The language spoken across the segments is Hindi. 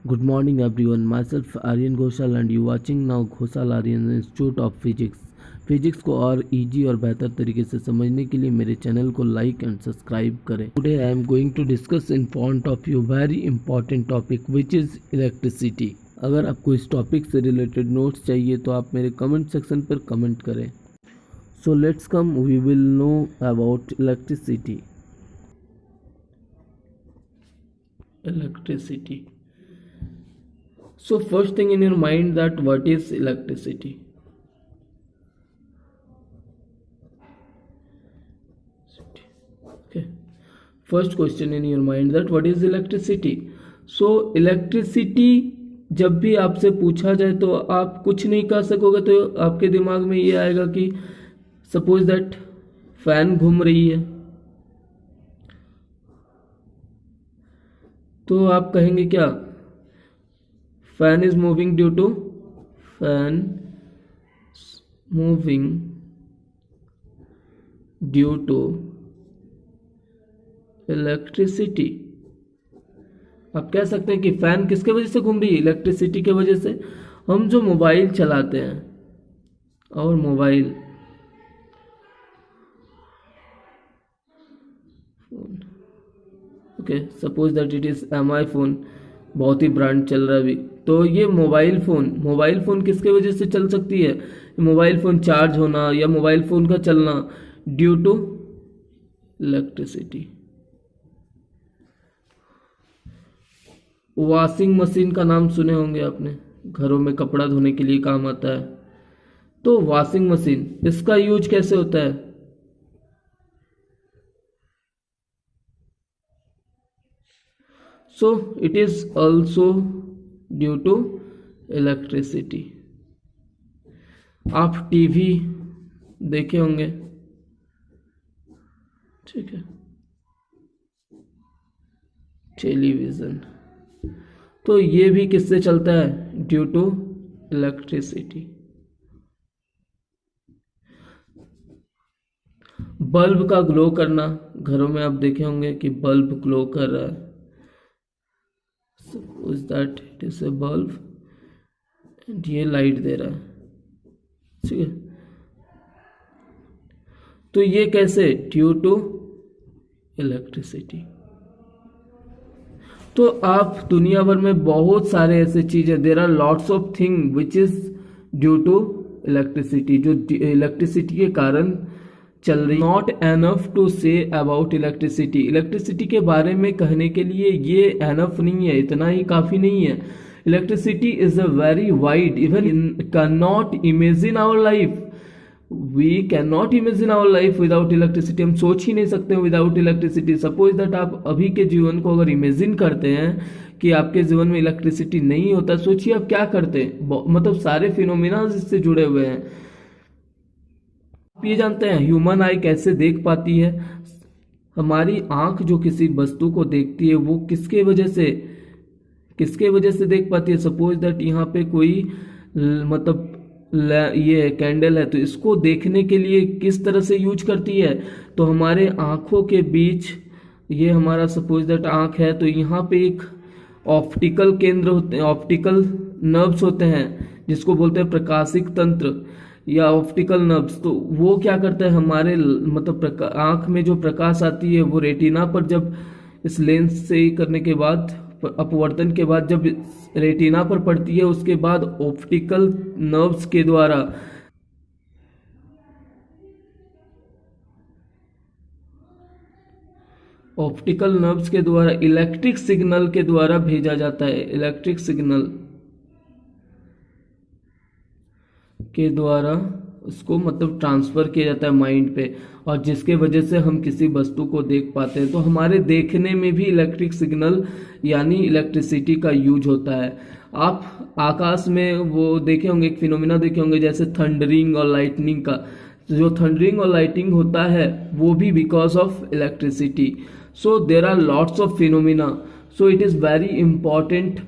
Good morning everyone. Myself Aryan Ghoshal and you watching now Ghoshal Aryan Institute of Physics. Physics को और इजी और बेहतर तरीके से समझने के लिए मेरे चैनल को लाइक एंड सब्सक्राइब करें. Today I am going to discuss in front of you very important topic which is electricity. अगर आपको इस टॉपिक से रिलेटेड नोट्स चाहिए तो आप मेरे कमेंट सेक्शन पर कमेंट करें. So let's come we will know about electricity. Electricity. So first thing in your mind that what is electricity? Okay. First question in your mind that what is electricity? So electricity जब भी आपसे पूछा जाए तो आप कुछ नहीं कर सकोगे, तो आपके दिमाग में ये आएगा कि सपोज दैट फैन घूम रही है, तो आप कहेंगे क्या? Fan is moving due to fan moving due to electricity. आप कह सकते हैं कि फैन किसके वजह से घूम रही है? इलेक्ट्रिसिटी के वजह से. हम जो मोबाइल चलाते हैं और mobile okay, suppose that it is MI phone, बहुत ही ब्रांड चल रहा है अभी. तो ये मोबाइल फ़ोन किसके वजह से चल सकती है? मोबाइल फ़ोन चार्ज होना या मोबाइल फ़ोन का चलना due to electricity. Washing machine का नाम सुने होंगे आपने, घरों में कपड़ा धोने के लिए काम आता है. तो वॉशिंग मशीन, इसका यूज कैसे होता है? So it is also due to electricity. आप टीवी देखे होंगे, ठीक है, टेलीविजन, तो ये भी किससे चलता है? Due to electricity. बल्ब का ग्लो करना, घरों में आप देखे होंगे कि बल्ब ग्लो कर रहा है. Suppose that it is a bulb and ये लाइट दे रहा है, ठीक है. तो ये कैसे? Due to electricity. तो आप दुनिया भर में बहुत सारे ऐसे चीजें, there are lots of thing which is due to electricity, जो इलेक्ट्रिसिटी के कारण चल रही. Not enough to say about electricity. Electricity के बारे में कहने के लिए ये एनफ नहीं है, इतना ही काफ़ी नहीं है. Electricity is a very wide, even can not imagine our life. We can not imagine our life without electricity. हम सोच ही नहीं सकते विदाउट इलेक्ट्रिसिटी. सपोज दैट आप अभी के जीवन को अगर इमेजिन करते हैं कि आपके जीवन में इलेक्ट्रिसिटी नहीं होता, सोचिए आप क्या करते हैं. मतलब सारे फिनोमिना इससे जुड़े हुए हैं. ये जानते हैं ह्यूमन आई कैसे देख पाती है? हमारी आंख जो किसी वस्तु को देखती है वो किसके वजह से देख पाती है? सपोज दैट यहाँ पे कोई ये कैंडल है, तो इसको देखने के लिए किस तरह से यूज करती है? तो हमारे आंखों के बीच, ये हमारा सपोज दैट आंख है, तो यहाँ पे एक ऑप्टिकल केंद्र होते हैं, ऑप्टिकल नर्व्स होते हैं, जिसको बोलते हैं प्रकाशिक तंत्र या ऑप्टिकल नर्व्स. तो वो क्या करता है? हमारे आंख में जो प्रकाश आती है वो रेटिना पर, जब इस लेंस से करने के बाद, अपवर्तन के बाद जब रेटिना पर पड़ती है, उसके बाद ऑप्टिकल नर्व्स के द्वारा इलेक्ट्रिक सिग्नल के द्वारा भेजा जाता है. इलेक्ट्रिक सिग्नल के द्वारा उसको ट्रांसफर किया जाता है माइंड पे, और जिसके वजह से हम किसी वस्तु को देख पाते हैं. तो हमारे देखने में भी इलेक्ट्रिक सिग्नल यानी इलेक्ट्रिसिटी का यूज होता है. आप आकाश में वो देखे होंगे, एक फिनोमिना देखे होंगे जैसे थंडरिंग और लाइटनिंग का. जो थंडरिंग और लाइटनिंग होता है वो भी because of electricity. So there are lots of phenomena. So it is very important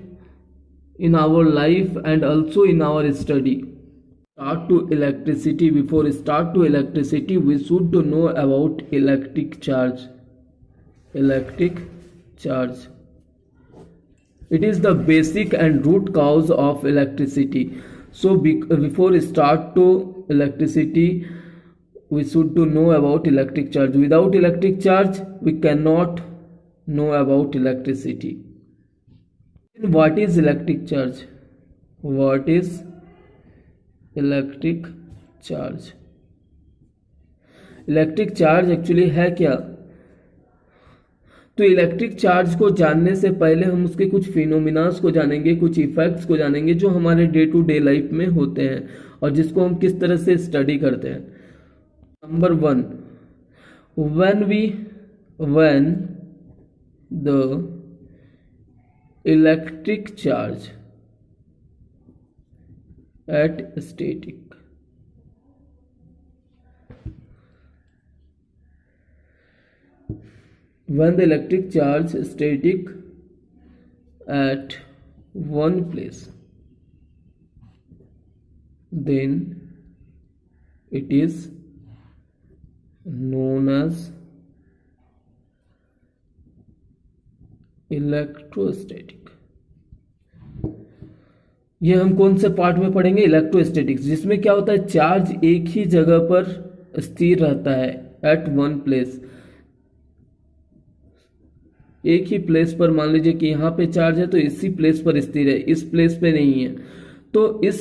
in our life and also in our study. Before start to electricity, we should to know about electric charge. It is the basic and root cause of electricity. So before start to electricity, we should to know about electric charge. Without electric charge, we cannot know about electricity. What is electric charge? What is electric charge? Electric charge actually है क्या? तो इलेक्ट्रिक चार्ज को जानने से पहले हम उसके कुछ फिनोमिनास को जानेंगे, कुछ इफेक्ट्स को जानेंगे जो हमारे डे टू डे लाइफ में होते हैं और जिसको हम किस तरह से स्टडी करते हैं. Number 1, when the electric charge at static when the electric charge is static at one place, then it is known as electrostatic. ये हम कौन से पार्ट में पढ़ेंगे? इलेक्ट्रोस्टैटिक्स, जिसमें क्या होता है, चार्ज एक ही जगह पर स्थिर रहता है एट वन प्लेस. एक ही प्लेस पर, मान लीजिए कि यहाँ पे चार्ज है तो इसी प्लेस पर स्थिर है, इस प्लेस पे नहीं है, तो इस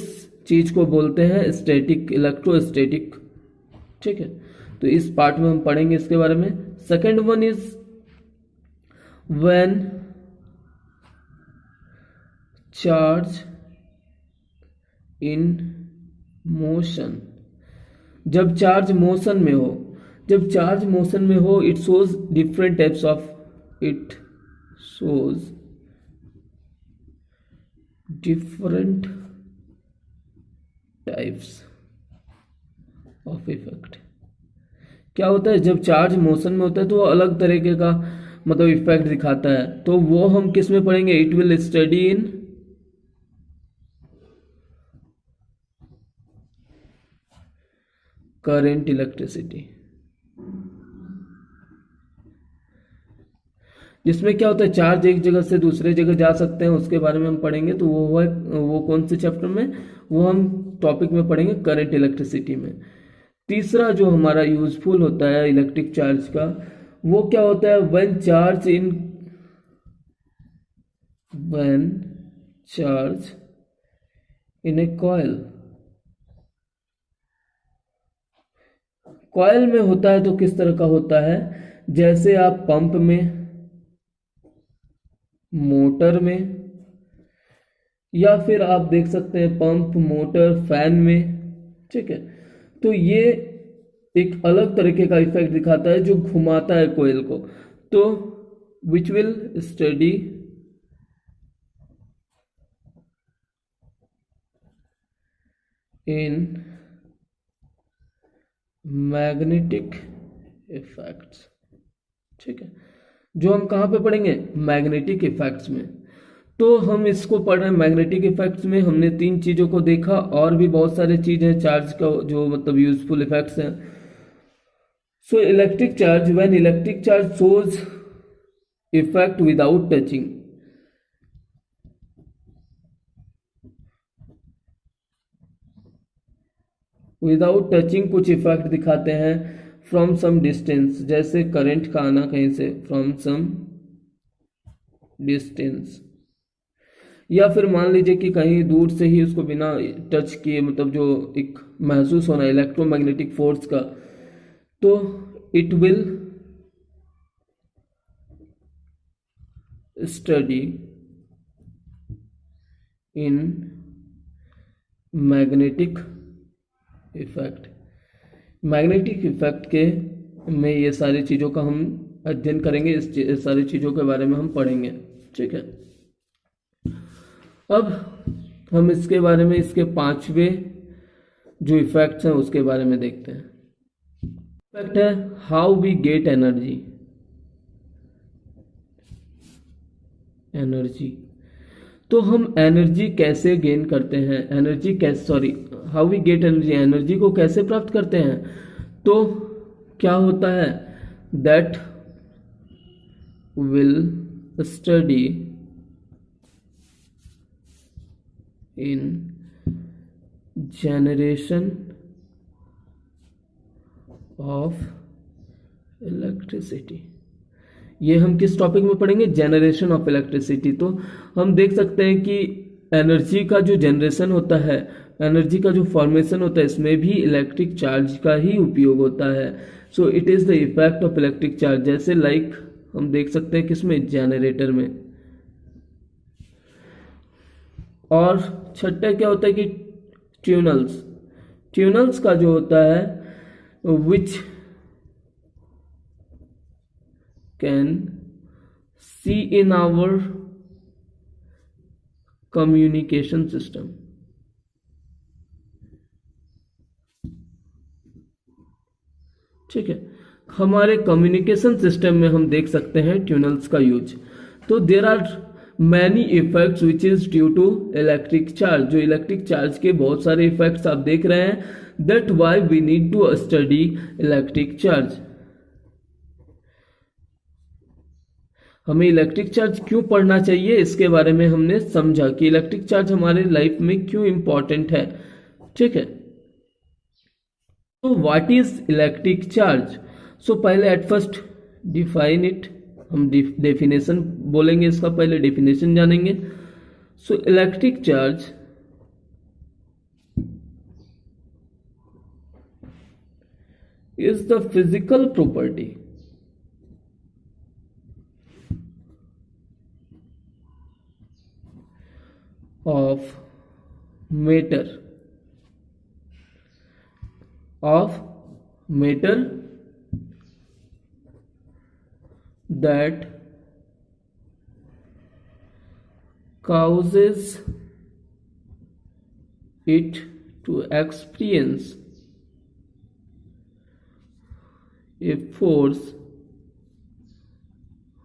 चीज को बोलते हैं स्टैटिक, इलेक्ट्रोस्टैटिक. ठीक है, तो इस पार्ट में हम पढ़ेंगे इसके बारे में. Second one is when charge in motion. जब चार्ज मोशन में हो, जब चार्ज मोशन में हो, it shows different types of, it shows different types of effect. क्या होता है, जब चार्ज मोशन में होता है तो वो अलग तरीके का मतलब इफेक्ट दिखाता है. तो वो हम किस में पढ़ेंगे? It will study in current electricity, जिसमें क्या होता है, चार्ज एक जगह से दूसरे जगह जा सकते हैं, उसके बारे में हम पढ़ेंगे. तो वो कौन से चैप्टर में? वो हम टॉपिक में पढ़ेंगे करंट इलेक्ट्रिसिटी में. तीसरा जो हमारा यूजफुल होता है इलेक्ट्रिक चार्ज का, वो क्या होता है? When charge in A coil. Coil में होता है तो किस तरह का होता है? जैसे आप पंप में, मोटर में, या फिर आप देख सकते हैं पंप, मोटर, फैन में. ठीक है, तो ये एक अलग तरीके का इफेक्ट दिखाता है जो घुमाता है कोयल को. तो which will study in magnetic effects. ठीक है, जो हम कहाँ पे पढ़ेंगे? मैग्नेटिक इफेक्ट्स में. तो हम इसको पढ़ रहे हैं मैग्नेटिक इफेक्ट्स में. हमने 3 चीजों को देखा, और भी बहुत सारे चीज हैं चार्ज का जो मतलब यूजफुल इफेक्ट्स हैं. So electric charge, when electric charge shows effect without touching. Without touching कुछ इफेक्ट दिखाते हैं फ्रॉम सम डिस्टेंस, जैसे करंट का आना कहीं से, फ्रॉम सम डिस्टेंस, या फिर मान लीजिए कि कहीं दूर से ही उसको बिना टच किए, मतलब जो एक महसूस होना इलेक्ट्रोमैग्नेटिक फोर्स का, तो it will study in magnetic effect. Magnetic effect के में ये सारी चीज़ों का हम अध्ययन करेंगे, इस सारी चीज़ों के बारे में हम पढ़ेंगे. ठीक है, अब हम इसके बारे में, इसके 5वें जो इफेक्ट्स हैं उसके बारे में देखते हैं. इफेक्ट है हाउ वी गेट एनर्जी. तो हम एनर्जी कैसे गेन करते हैं, how we get energy, energy को कैसे प्राप्त करते हैं. तो क्या होता है? That will study in generation of electricity. ये हम किस टॉपिक में पढ़ेंगे? Generation of electricity. तो हम देख सकते हैं कि एनर्जी का जो जनरेशन होता है, एनर्जी का जो फॉर्मेशन होता है, इसमें भी इलेक्ट्रिक चार्ज का ही उपयोग होता है। So it is the effect of electric charge. जैसे लाइक हम देख सकते हैं किसमें? जनरेटर में। और छठा क्या होता है कि ट्यूनल्स। ट्यूनल्स का जो होता है which can see in our communication system. ठीक है, हमारे कम्युनिकेशन सिस्टम में हम देख सकते हैं ट्यूनल्स का यूज। तो there are many effects which is due to electric charge. जो इलेक्ट्रिक चार्ज के बहुत सारे इफेक्ट्स आप देख रहे हैं, that why we need to study electric charge. हमें इलेक्ट्रिक चार्ज क्यों पढ़ना चाहिए, इसके बारे में हमने समझा कि इलेक्ट्रिक चार्ज हमारे लाइफ में क्यों इंपॉर्टेंट है। ठीक है, तो व्हाट इज इलेक्ट्रिक चार्ज? सो पहले एट फर्स्ट डिफाइन इट। हम डेफिनेशन बोलेंगे, इसका पहले डेफिनेशन जानेंगे। So electric charge is the physical property of matter that causes it to experience a force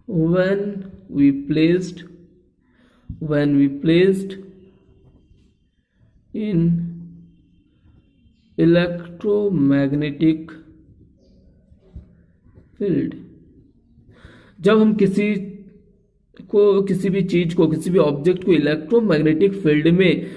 when we placed in electromagnetic field। जब हम किसी भी चीज को, किसी भी ऑब्जेक्ट को इलेक्ट्रोमैग्नेटिक फील्ड में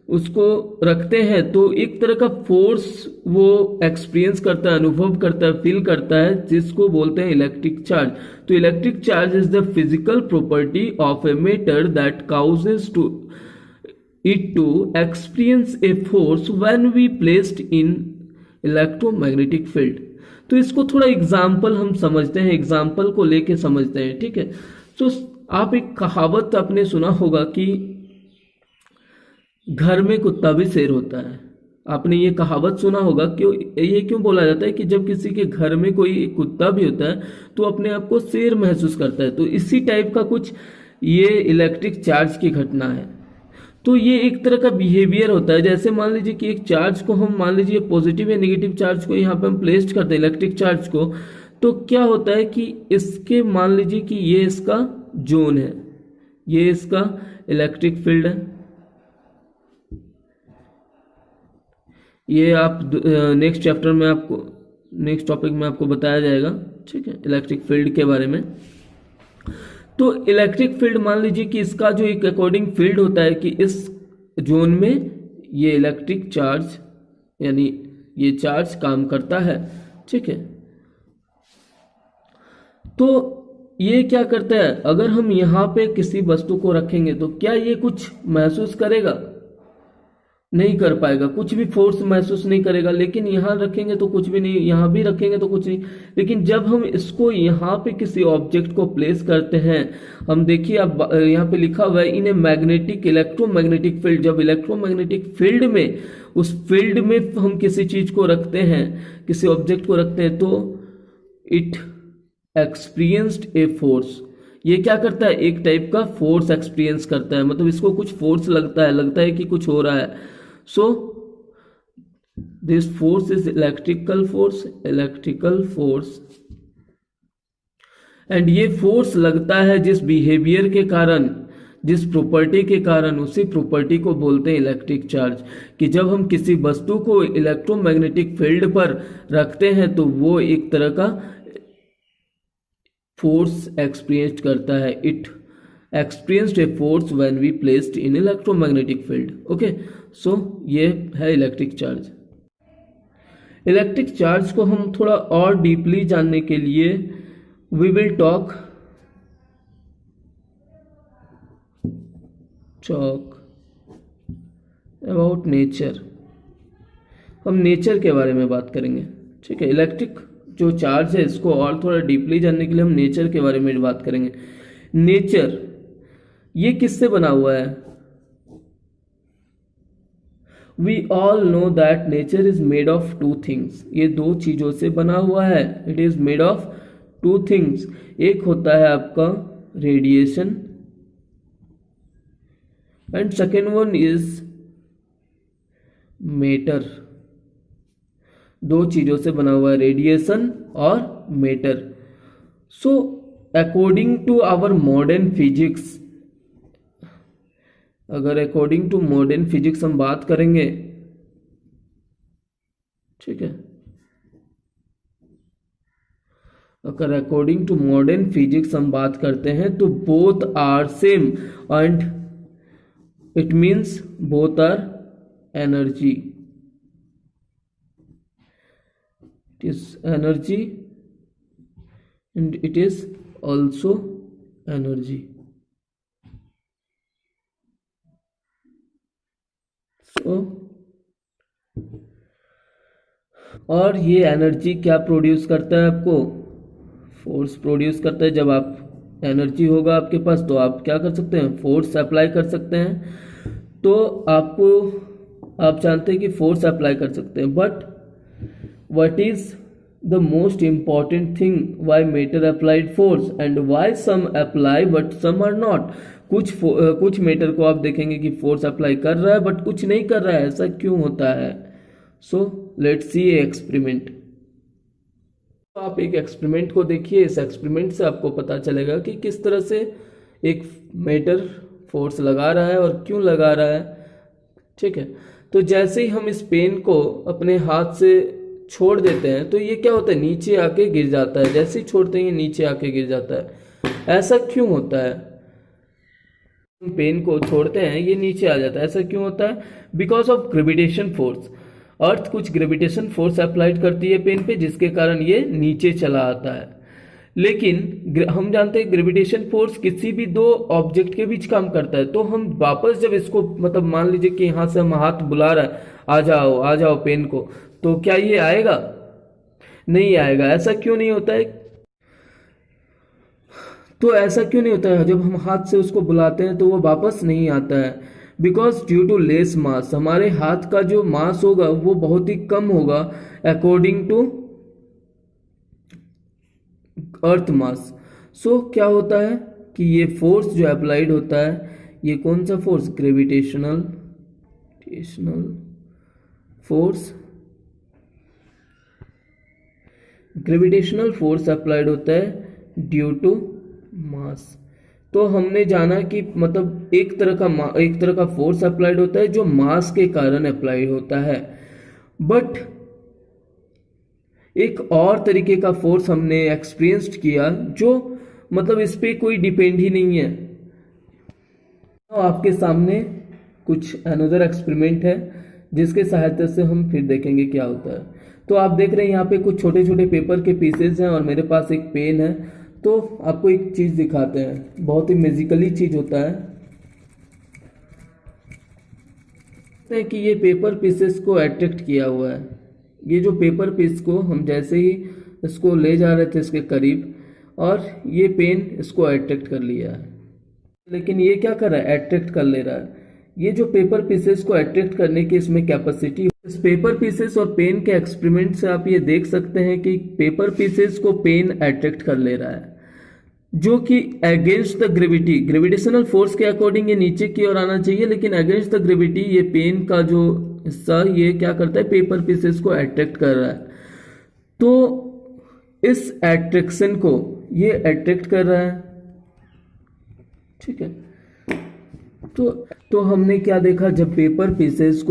उसको रखते हैं, तो एक तरह का फोर्स वो एक्सपीरियंस करता है, अनुभव करता है, फील करता है, जिसको बोलते हैं इलेक्ट्रिक चार्ज। तो electric charge is the physical property of a matter that causes to it to experience a force when we placed in electromagnetic field। तो इसको थोड़ा एग्जाम्पल हम समझते हैं, एग्जाम्पल को लेके समझते हैं। ठीक है, तो आप एक कहावत आपने सुना होगा कि घर में कुत्ता भी शेर होता है। आपने ये कहावत सुना होगा। ये क्यों बोला जाता है कि जब किसी के घर में कोई कुत्ता भी होता है तो अपने आप को शेर महसूस करता है। तो इसी टाइप का कुछ ये इलेक्ट्रिक चार्ज की घटना है। तो ये एक तरह का बिहेवियर होता है। जैसे मान लीजिए कि एक चार्ज को हम, मान लीजिए पॉजिटिव या नेगेटिव चार्ज को यहाँ पे हम प्लेस करते हैं, इलेक्ट्रिक चार्ज को, तो क्या होता है कि इसके, मान लीजिए कि ये इसका जोन है, ये इसका इलेक्ट्रिक फील्ड है। ये आप नेक्स्ट चैप्टर में आपको, नेक्स्ट टॉपिक में आपको बताया जाएगा। ठीक है, इलेक्ट्रिक फील्ड के बारे में। तो इलेक्ट्रिक फील्ड, मान लीजिए कि इसका जो एक अकॉर्डिंग फील्ड होता है कि इस जोन में ये इलेक्ट्रिक चार्ज, यानी ये चार्ज काम करता है। ठीक है, तो ये क्या करता है, अगर हम यहाँ पे किसी वस्तु को रखेंगे तो क्या ये कुछ महसूस करेगा? नहीं कर पाएगा, कुछ भी फोर्स महसूस नहीं करेगा। लेकिन यहाँ रखेंगे तो कुछ भी नहीं, यहाँ भी रखेंगे तो कुछ नहीं। लेकिन जब हम इसको यहाँ पे किसी ऑब्जेक्ट को प्लेस करते हैं, हम देखिए अब यहाँ पे लिखा हुआ है इन ए मैग्नेटिक इलेक्ट्रोमैग्नेटिक फील्ड। जब इलेक्ट्रोमैग्नेटिक फील्ड में, उस फील्ड में हम किसी चीज को रखते हैं, किसी ऑब्जेक्ट को रखते हैं, तो इट एक्सपीरियंस्ड ए फोर्स। ये क्या करता है? एक टाइप का फोर्स एक्सपीरियंस करता है, मतलब इसको कुछ फोर्स लगता है कि कुछ हो रहा है। So this force is electrical force and ये फोर्स लगता है जिस बिहेवियर के कारण, जिस प्रॉपर्टी के कारण, उसी प्रॉपर्टी को बोलते हैं इलेक्ट्रिक चार्ज। कि जब हम किसी वस्तु को इलेक्ट्रोमैग्नेटिक फील्ड पर रखते हैं तो वो एक तरह का फोर्स एक्सपीरियंस करता है, it experienced a force when we placed in electromagnetic field. Okay, so ये है इलेक्ट्रिक चार्ज. इलेक्ट्रिक चार्ज को हम थोड़ा और डीपली जानने के लिए we will talk about nature. हम नेचर के बारे में बात करेंगे. ठीक है, इलेक्ट्रिक जो चार्ज है इसको और थोड़ा डीपली जानने के लिए हम नेचर के बारे में बात करेंगे. नेचर ये किससे बना हुआ है? We all know that nature is made of two things. ये दो चीजों से बना हुआ है. It is made of two things. एक होता है आपका radiation and second one is matter. दो चीजों से बना हुआ है, रेडिएशन और matter. So according to our modern physics, अगर अकॉर्डिंग टू मॉडर्न फिजिक्स हम बात करेंगे, ठीक है, अगर अकॉर्डिंग टू मॉडर्न फिजिक्स हम बात करते हैं तो both are same and it means both are energy. It is energy and it is also energy. So और ये एनर्जी क्या प्रोड्यूस करता है? आपको फोर्स प्रोड्यूस करता है. जब आप एनर्जी होगा आपके पास तो आप क्या कर सकते हैं? फोर्स अप्लाई कर सकते हैं. तो आपको, आप जानते हैं कि फोर्स अप्लाई कर सकते हैं, but what is the most important thing why matter applied force and why some apply but some are not. कुछ मैटर को आप देखेंगे कि फोर्स अप्लाई कर रहा है बट कुछ नहीं कर रहा है. ऐसा क्यों होता है? So let's see A experiment. आप एक एक्सपेरिमेंट को देखिए. इस एक्सपेरिमेंट से आपको पता चलेगा कि किस तरह से एक मैटर फोर्स लगा रहा है और क्यों लगा रहा है. ठीक है, तो जैसे ही हम इस पेन को अपने हाथ से छोड़ देते हैं तो ये क्या होता है? नीचे आके गिर जाता है. जैसे ही छोड़ते हैं ये नीचे आके गिर जाता है. ऐसा क्यों होता है? पेन को छोड़ते हैं ये नीचे आ जाता है. ऐसा क्यों होता है? Because of gravitation force. Earth कुछ ग्रेविटेशन फोर्स अप्लाइड करती है पेन पे, जिसके कारण ये नीचे चला आता है. लेकिन हम जानते हैं ग्रेविटेशन फोर्स किसी भी दो ऑब्जेक्ट के बीच काम करता है. तो हम वापस जब इसको, मतलब मान लीजिए कि यहाँ से हम हाथ बुला रहा है, आ जाओ पेन को, तो क्या ये आएगा? नहीं आएगा. ऐसा क्यों नहीं होता है? तो ऐसा क्यों नहीं होता है? जब हम हाथ से उसको बुलाते हैं तो वो वापस नहीं आता है. Because due to less mass. हमारे हाथ का जो मास होगा वो बहुत ही कम होगा अकॉर्डिंग टू अर्थ मास. सो क्या होता है कि ये फोर्स जो अप्लाइड होता है, ये कौन सा force? Gravitational force. Gravitational force applied होता है ड्यू टू मास. तो हमने जाना कि मतलब एक तरह का फोर्स अप्लाइड होता है जो मास के कारण अप्लाई होता है. बट एक और तरीके का फोर्स हमने एक्सपीरियंस्ड किया जो मतलब इस पे कोई डिपेंड ही नहीं है. तो आपके सामने कुछ अनदर एक्सपेरिमेंट है जिसके सहायता से हम फिर देखेंगे क्या होता है. तो आप देख रहे हैं यहाँ पे कुछ छोटे छोटे पेपर के पीसेस हैं और मेरे पास एक पेन है. तो आपको एक चीज दिखाते हैं, बहुत ही मैजिकली चीज होता है कि ये पेपर पीसेस को अट्रैक्ट किया हुआ है. ये जो पेपर पीस को हम जैसे ही इसको ले जा रहे थे इसके करीब, और ये पेन इसको अट्रैक्ट कर लिया है. लेकिन ये क्या कर रहा है? अट्रैक्ट कर ले रहा है. ये जो पेपर पीसेस को अट्रैक्ट करने की इसमें कैपेसिटी. इस पेपर पीसेस और पेन के एक्सपेरिमेंट से आप ये देख सकते हैं कि पेपर पीसेस को पेन अट्रैक्ट कर ले रहा है, जो कि against the gravity, gravitational force के अकॉर्डिंग ये नीचे की ओर आना चाहिए, लेकिन अगेंस्ट द ग्रेविटी ये पेन का जो हिस्सा ये क्या करता है? पेपर पीसेस को अट्रैक्ट कर रहा है. तो इस अट्रैक्शन को ये अट्रैक्ट कर रहा है. ठीक है, तो हमने क्या देखा? जब पेपर पीसेस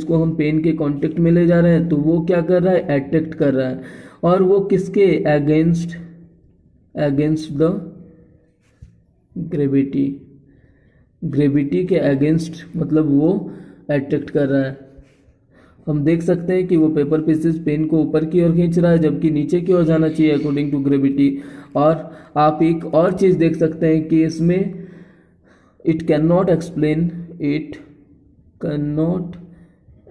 को हम पेन के कांटेक्ट में ले जा रहे हैं तो वो क्या कर रहा है? अट्रैक्ट कर रहा है. और वो किसके अगेंस्ट द ग्रेविटी, ग्रेविटी के अगेंस्ट मतलब वो अट्रैक्ट कर रहा है। हम देख सकते हैं कि वो पेपर पीसेस पेन को ऊपर की ओर खींच रहा है, जबकि नीचे की ओर जाना चाहिए अकॉर्डिंग टू ग्रेविटी। और आप एक और चीज़ देख सकते हैं कि इसमें it can not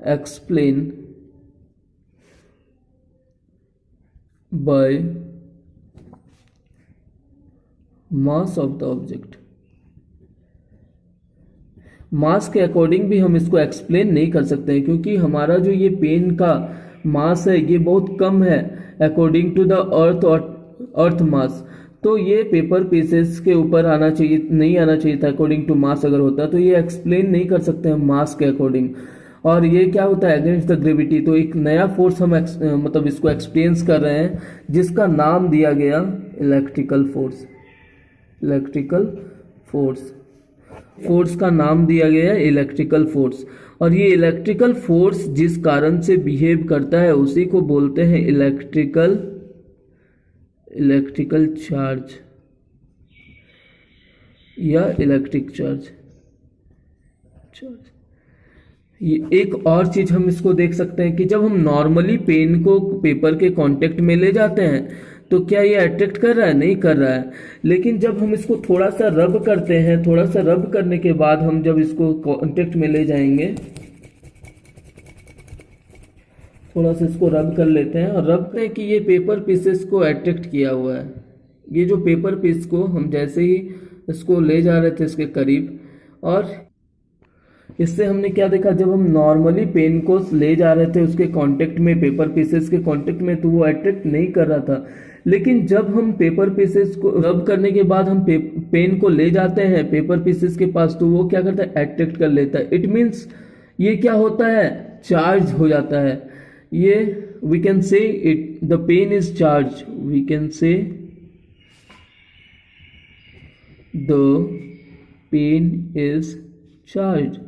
explain by mass of the object. Mass के अकॉर्डिंग भी हम इसको एक्सप्लेन नहीं कर सकते हैं, क्योंकि हमारा जो ये पेन का मास है ये बहुत कम है अकॉर्डिंग टू द अर्थ और अर्थ मास। तो ये पेपर पीसेस के ऊपर आना चाहिए, नहीं आना चाहिए था अकॉर्डिंग टू मास। अगर होता तो ये एक्सप्लेन नहीं कर सकते हम मास के अकॉर्डिंग। और ये क्या होता है अगेंस्ट द ग्रेविटी। तो एक नया फोर्स हम मतलब इसको एक्सपीरियंस कर रहे हैं, जिसका नाम दिया गया इलेक्ट्रिकल फोर्स। इलेक्ट्रिकल फोर्स का नाम दिया गया है इलेक्ट्रिकल फोर्स। और ये इलेक्ट्रिकल फोर्स जिस कारण से बिहेव करता है उसी को बोलते हैं इलेक्ट्रिकल चार्ज या इलेक्ट्रिक चार्ज। ये एक और चीज हम इसको देख सकते हैं कि जब हम नॉर्मली पेन को पेपर के कांटेक्ट में ले जाते हैं तो क्या ये अट्रैक्ट कर रहा है? नहीं कर रहा है। लेकिन जब हम इसको थोड़ा सा रब करते हैं, थोड़ा सा रब करने के बाद हम जब इसको कांटेक्ट में ले जाएंगे, थोड़ा सा इसको रब कर लेते हैं और रब करें कि ये पेपर पीसेस को अट्रैक्ट किया हुआ है। ये जो पेपर पीस को हम जैसे ही इसको ले जा रहे थे इसके करीब, और इससे हमने क्या देखा, जब हम नॉर्मली पेन को ले जा रहे थे उसके कांटेक्ट में, पेपर पीसेस के कांटेक्ट में, तो वो अट्रैक्ट नहीं कर रहा था। लेकिन जब हम पेपर पीसेस को रब करने के बाद हम पेन को ले जाते हैं पेपर पीसेस के पास, तो वो क्या करता है? अट्रैक्ट कर लेता है। इट मीन्स ये क्या होता है? चार्ज हो जाता है। ये we can say it the pen is charge, we can say the pen is charge.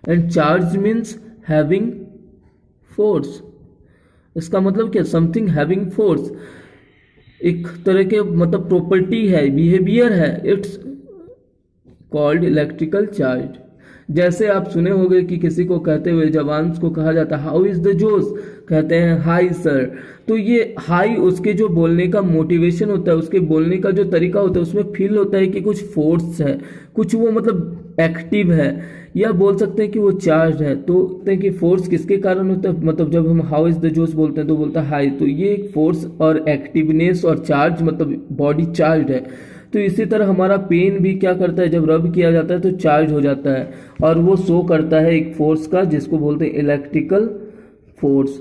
And charge means having force. इसका मतलब क्या? समथिंग हैविंग फोर्स, एक तरह के मतलब प्रॉपर्टी है, बिहेवियर है, इट्स कॉल्ड इलेक्ट्रिकल चार्ज। जैसे आप सुने होंगे कि किसी को कहते हुए जवान को कहा जाता है हाउ इज द जोश, कहते हैं हाई सर। तो ये हाई उसके जो बोलने का मोटिवेशन होता है, उसके बोलने का जो तरीका होता है, उसमें फील होता है कि कुछ फोर्स है, कुछ वो मतलब एक्टिव है, या बोल सकते हैं कि वो चार्ज है। तो कहते हैं कि फोर्स किसके कारण होता है, मतलब जब हम हाउ इज द जोश बोलते हैं तो बोलता है हाई। तो ये फोर्स और एक्टिवनेस और चार्ज मतलब बॉडी चार्ज है। तो इसी तरह हमारा पेन भी क्या करता है, जब रब किया जाता है तो चार्ज हो जाता है, और वो शो करता है एक फोर्स का, जिसको बोलते हैं इलेक्ट्रिकल फोर्स।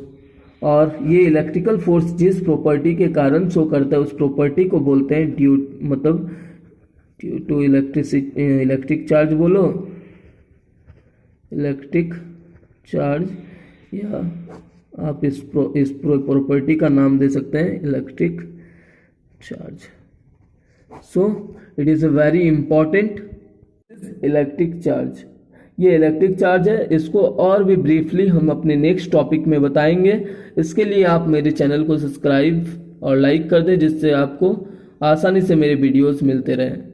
और ये इलेक्ट्रिकल फोर्स जिस प्रॉपर्टी के कारण शो करता है उस प्रॉपर्टी को बोलते हैं ड्यू टू इलेक्ट्रिक चार्ज बोलो, इलेक्ट्रिक चार्ज, या आप इस प्रॉपर्टी का नाम दे सकते हैं electric charge. So it is a very important electric charge. ये इलेक्ट्रिक चार्ज है, इसको और भी ब्रीफली हम अपने नेक्स्ट टॉपिक में बताएंगे। इसके लिए आप मेरे चैनल को सब्सक्राइब और लाइक कर दें, जिससे आपको आसानी से मेरे वीडियोस मिलते रहें।